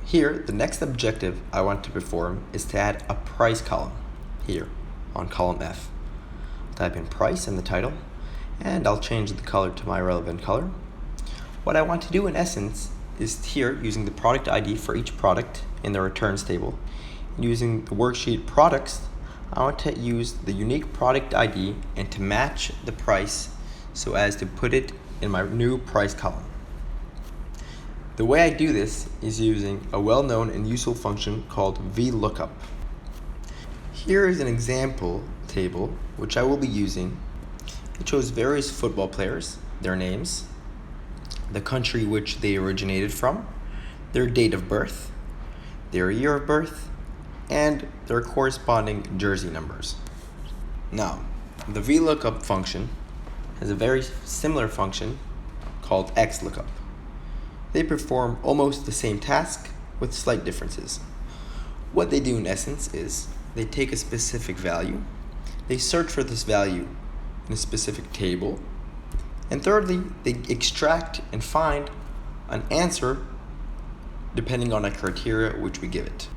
Here, the next objective I want to perform is to add a price column here on column F. I'll type in price in the title, and I'll change the color to my relevant color. What I want to do in essence is here, using the product ID for each product in the returns table, and using the worksheet products, I want to use the unique product ID and to match the price so as to put it in my new price column. The way I do this is using a well-known and useful function called Vlookup. Here is an example table which I will be using. It shows various football players, their names, the country which they originated from, their date of birth, their year of birth, and their corresponding jersey numbers. Now, the Vlookup function has a very similar function called XLOOKUP. They perform almost the same task with slight differences. What they do in essence is they take a specific value, they search for this value in a specific table, and thirdly, they extract and find an answer depending on a criteria which we give it.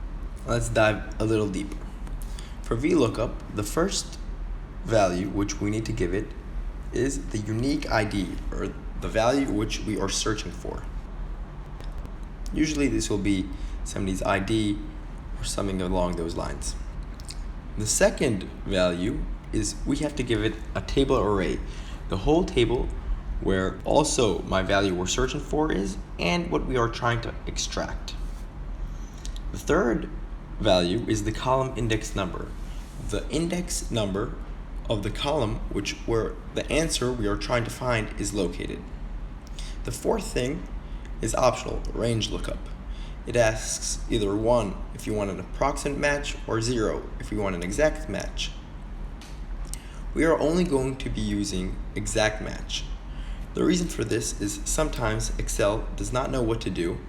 Let's dive a little deeper. For Vlookup, the first value which we need to give it is the unique ID, or the value which we are searching for. Usually this will be somebody's ID or something along those lines. The second value is we have to give it a table array, the whole table where also my value we're searching for is and what we are trying to extract. The third value is the column index number, the index number of the column where the answer we are trying to find is located. The fourth thing is optional, range lookup. It asks either 1 if you want an approximate match or 0 if you want an exact match. We are only going to be using exact match. The reason for this is sometimes Excel does not know what to do.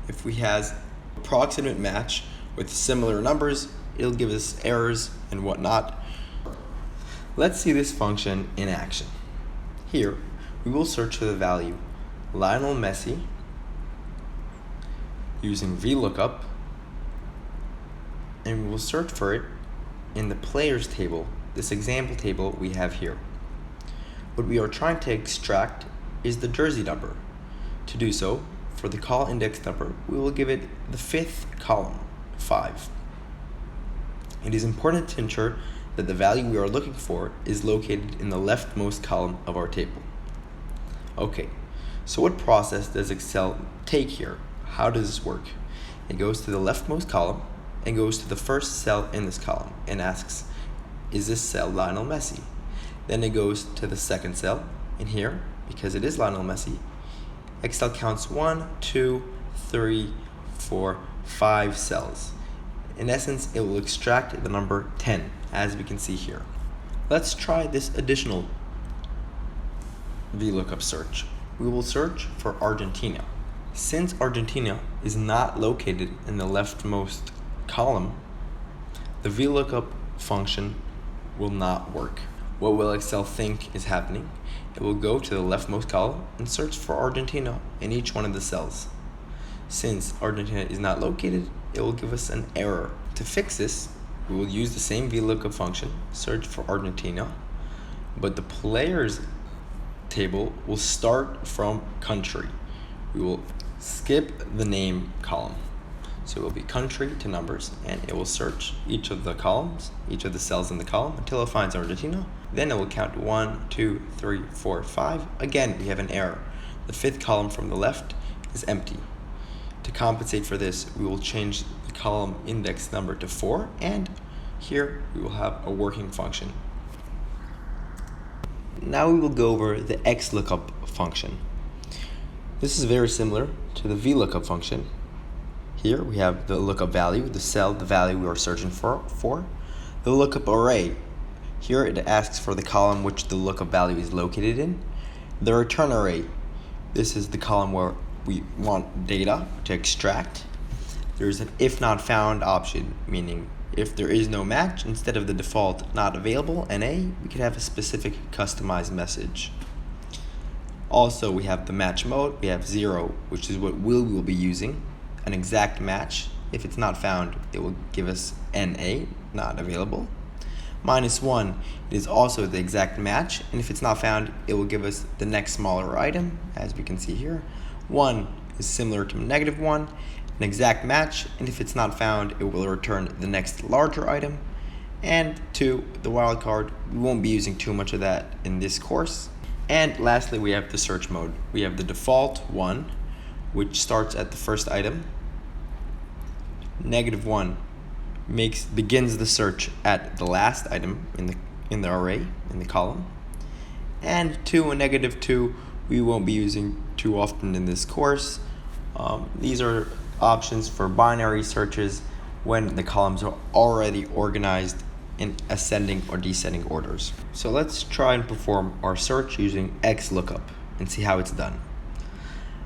If we has approximate match with similar numbers, it'll give us errors and whatnot. Let's see this function in action. Here, we will search for the value Lionel Messi using Vlookup, and we will search for it in the players table, this example table we have here. What we are trying to extract is the jersey number. To do so, for the call index number, we will give it the fifth column, 5. It is important to ensure that the value we are looking for is located in the leftmost column of our table. Okay, so what process does Excel take here? How does this work? It goes to the leftmost column and goes to the first cell in this column and asks, is this cell Lionel Messi? Then it goes to the second cell, and here, because it is Lionel Messi, Excel counts 1, 2, 3, 4, 5 cells. In essence, it will extract the number 10, as we can see here. Let's try this additional Vlookup search. We will search for Argentina. Since Argentina is not located in the leftmost column, the Vlookup function will not work. What will Excel think is happening? It will go to the leftmost column and search for Argentina in each one of the cells. Since Argentina is not located, it will give us an error. To fix this, we will use the same Vlookup function, search for Argentina, but the players table will start from country. We will skip the name column. So it will be country to numbers, and it will search each of the columns, each of the cells in the column until it finds Argentina. Then it will count 1, 2, 3, 4, 5. Again, we have an error. The fifth column from the left is empty. To compensate for this, we will change the column index number to 4, and here we will have a working function. Now we will go over the XLOOKUP function. This is very similar to the Vlookup function. Here we have the lookup value, the cell, the value we are searching for. The lookup array. Here it asks for the column which the lookup value is located in. The return array. This is the column where we want data to extract. There's an if not found option, meaning if there is no match, instead of the default not available, NA, we could have a specific customized message. Also, we have the match mode. We have 0, which is what we will be using an exact match. If it's not found, it will give us NA, not available. -1 is also the exact match, and if it's not found, it will give us the next smaller item, as we can see here. 1 is similar to -1, an exact match, and if it's not found, it will return the next larger item. And 2, the wildcard, we won't be using too much of that in this course. And lastly, we have the search mode. We have the default one, which starts at the first item. -1 begins the search at the last item in the array, in the column. And 2 and -2 we won't be using too often in this course. These are options for binary searches when the columns are already organized in ascending or descending orders. So let's try and perform our search using Vlookup and see how it's done.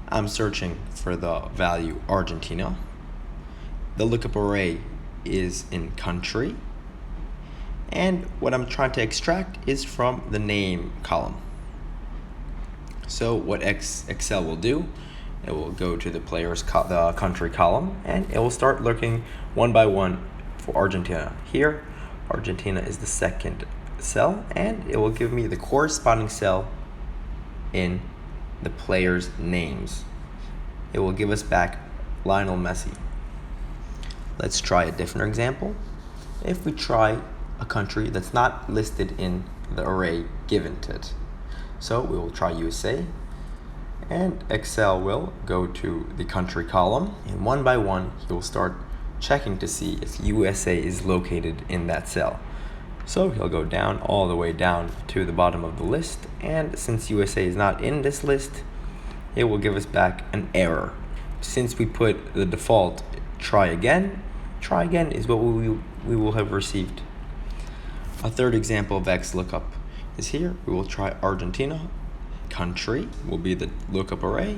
I'm searching for the value Argentina. The lookup array is in country, and what I'm trying to extract is from the name column. So what Excel will do, it will go to the the country column, and it will start looking one by one for Argentina. Here, Argentina is the second cell, and it will give me the corresponding cell in the players' names. It will give us back Lionel Messi. Let's try a different example. If we try a country that's not listed in the array given to it. So we will try USA, and Excel will go to the country column, and one by one he will start checking to see if USA is located in that cell. So he'll go down all the way down to the bottom of the list, and since USA is not in this list, it will give us back an error. Since we put the default try again is what we will have received. A third example of Vlookup is here. We will try Argentina. Country will be the lookup array,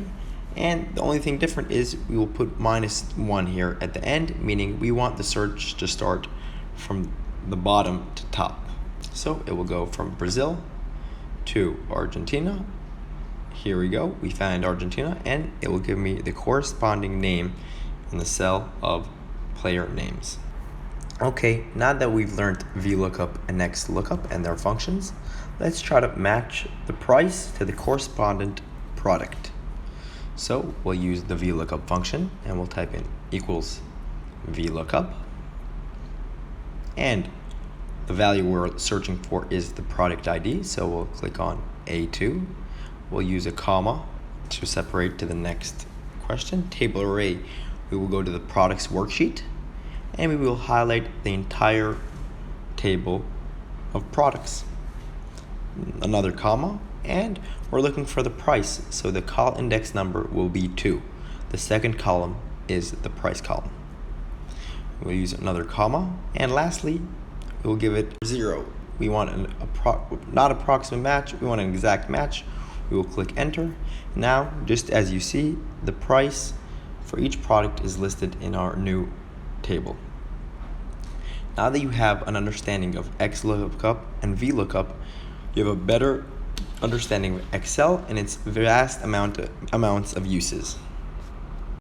and the only thing different is we will put -1 here at the end, meaning we want the search to start from the bottom to top. So it will go from Brazil to Argentina. Here we go, we found Argentina, and it will give me the corresponding name in the cell of player names. Okay, now that we've learned Vlookup and Xlookup and their functions, let's try to match the price to the correspondent product. So we'll use the Vlookup function, and we'll type in equals Vlookup, and the value we're searching for is the product ID, so we'll click on A2. We'll use a comma to separate to the next question. Table array, we will go to the products worksheet, and we will highlight the entire table of products. Another comma, and we're looking for the price, so the call index number will be 2. The second column is the price column. We'll use another comma, and lastly, we'll give it 0. We want not approximate match, we want an exact match. We will click enter. Now, just as you see, the price for each product is listed in our new table. Now that you have an understanding of Xlookup and Vlookup, you have a better understanding of Excel and its vast amounts of uses.